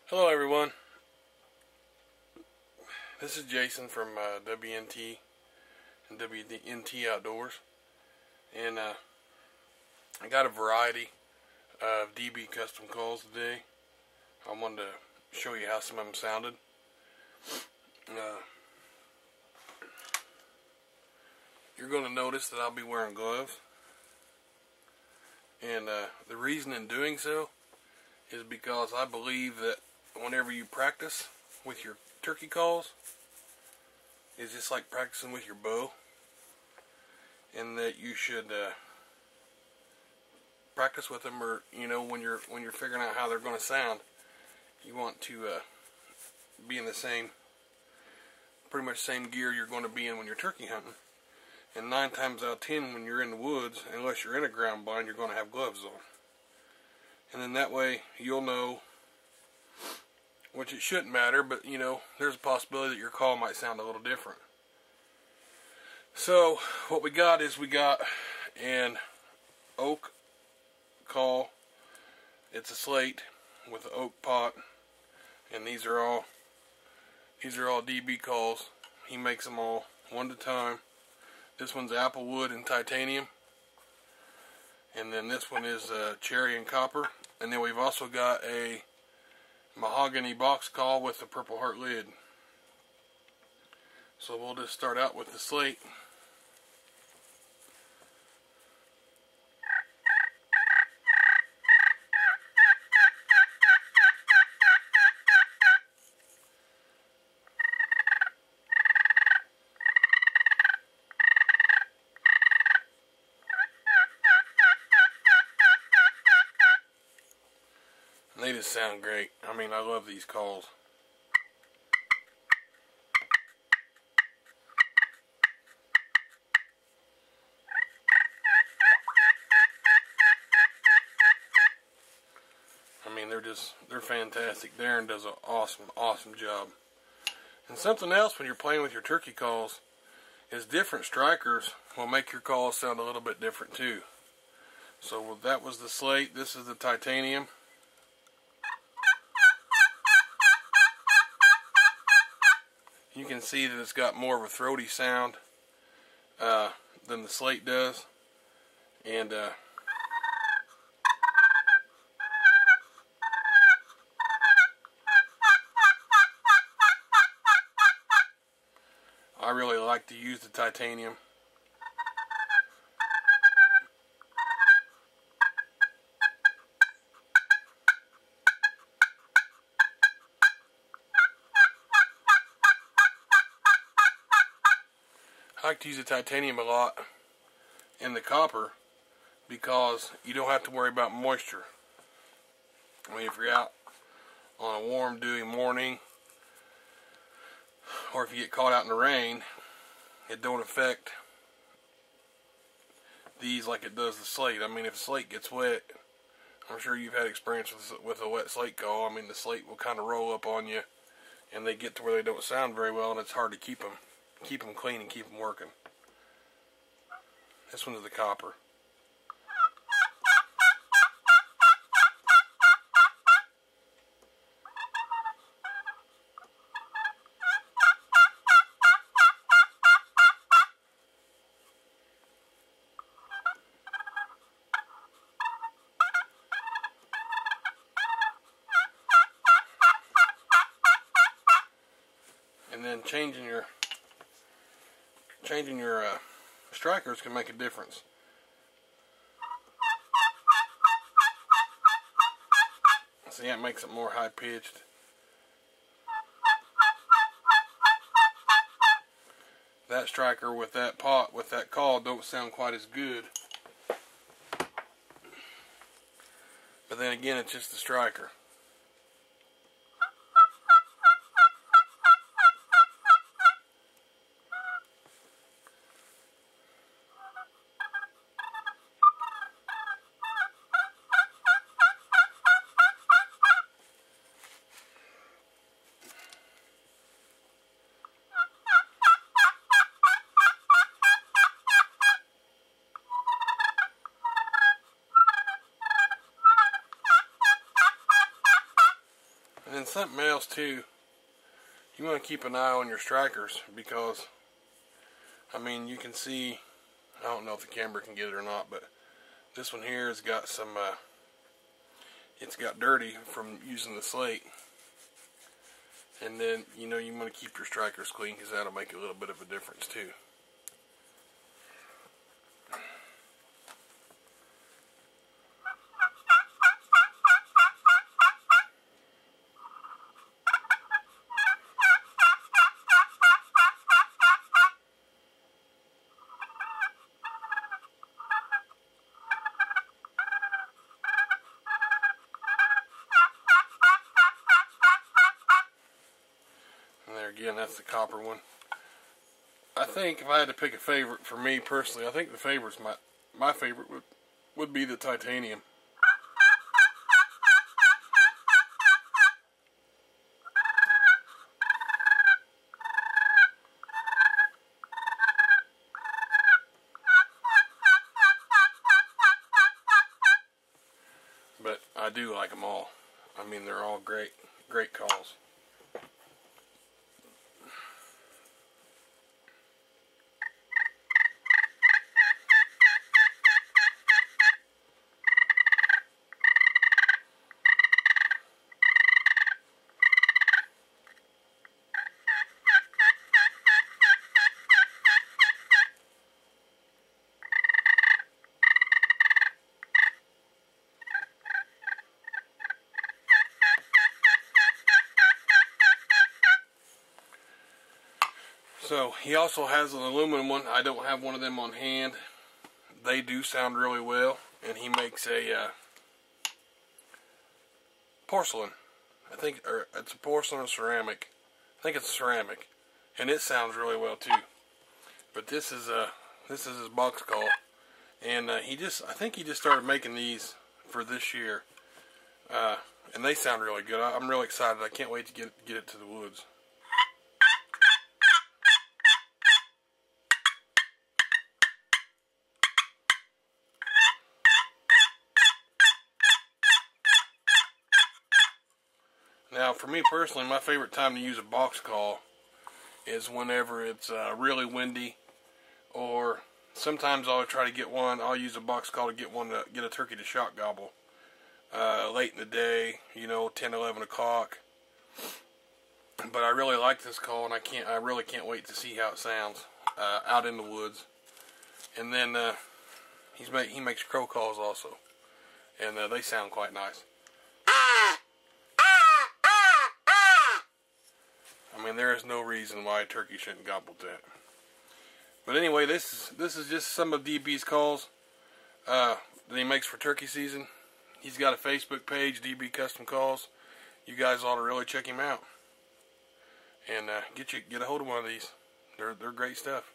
Hello everyone, this is Jason from WNT and WNT Outdoors, and I got a variety of DB custom calls today. I wanted to show you how some of them sounded. You're going to notice that I'll be wearing gloves, and the reason in doing so is because I believe that whenever you practice with your turkey calls, it's just like practicing with your bow, and that you should practice with them, or when you're figuring out how they're going to sound, you want to be in the pretty much same gear you're going to be in when you're turkey hunting. And 9 times out of 10, when you're in the woods, unless you're in a ground blind, you're going to have gloves on. And then that way you'll know, which it shouldn't matter, but there's a possibility that your call might sound a little different. So what we got is an oak call. It's a slate with an oak pot, and these are all DB calls. He makes them all one at a time. This one's apple wood and titanium, and then this one is cherry and copper. And then we've also got a mahogany box call with a Purple Heart lid. So we'll just start out with the slate. They just sound great. I mean, I love these calls. I mean, they're fantastic. Darren does an awesome job. And something else when you're playing with your turkey calls is different strikers will make your calls sound a little bit different too. So that was the slate. This is the titanium. You can see that it's got more of a throaty sound than the slate does, and I really like to use the titanium. I like to use the titanium a lot in the copper because you don't have to worry about moisture. I mean, if you're out on a warm, dewy morning, or if you get caught out in the rain, it don't affect these like it does the slate. I mean, if the slate gets wet, I'm sure you've had experience with a wet slate call. I mean, the slate will kind of roll up on you, and they get to where they don't sound very well, and it's hard to keep them clean and keep them working. This one is the copper. And then changing your strikers can make a difference. See, that makes it more high pitched. That striker with that pot, with that call, don't sound quite as good. But then again, it's just the striker. And then something else too, you want to keep an eye on your strikers, because I mean, you can see, I don't know if the camera can get it or not, but this one here has got some, it's got dirty from using the slate. And then, you know, you want to keep your strikers clean, because that'll make a little bit of a difference too. Again, that's the copper one. I think if I had to pick a favorite for me personally, I think the favorite's my favorite would be the titanium. But I do like them all. I mean, they're all great calls. So he also has an aluminum one. I don't have one of them on hand. They do sound really well, and he makes a porcelain. I think, or it's a porcelain or ceramic. I think it's ceramic, and it sounds really well too. But this is his box call, and I think he just started making these for this year, and they sound really good. I'm really excited. I can't wait to get it to the woods. Now, for me personally, my favorite time to use a box call is whenever it's really windy, or sometimes I'll try to get one. I'll use a box call to get a turkey to shock gobble late in the day, you know, 10, 11 o'clock. But I really like this call, and I really can't wait to see how it sounds out in the woods. And then he makes crow calls also, and they sound quite nice. I mean, there is no reason why a turkey shouldn't gobble that. But anyway, this is just some of DB's calls that he makes for turkey season. He's got a Facebook page, DB Custom Calls. You guys ought to really check him out and get a hold of one of these. They're great stuff.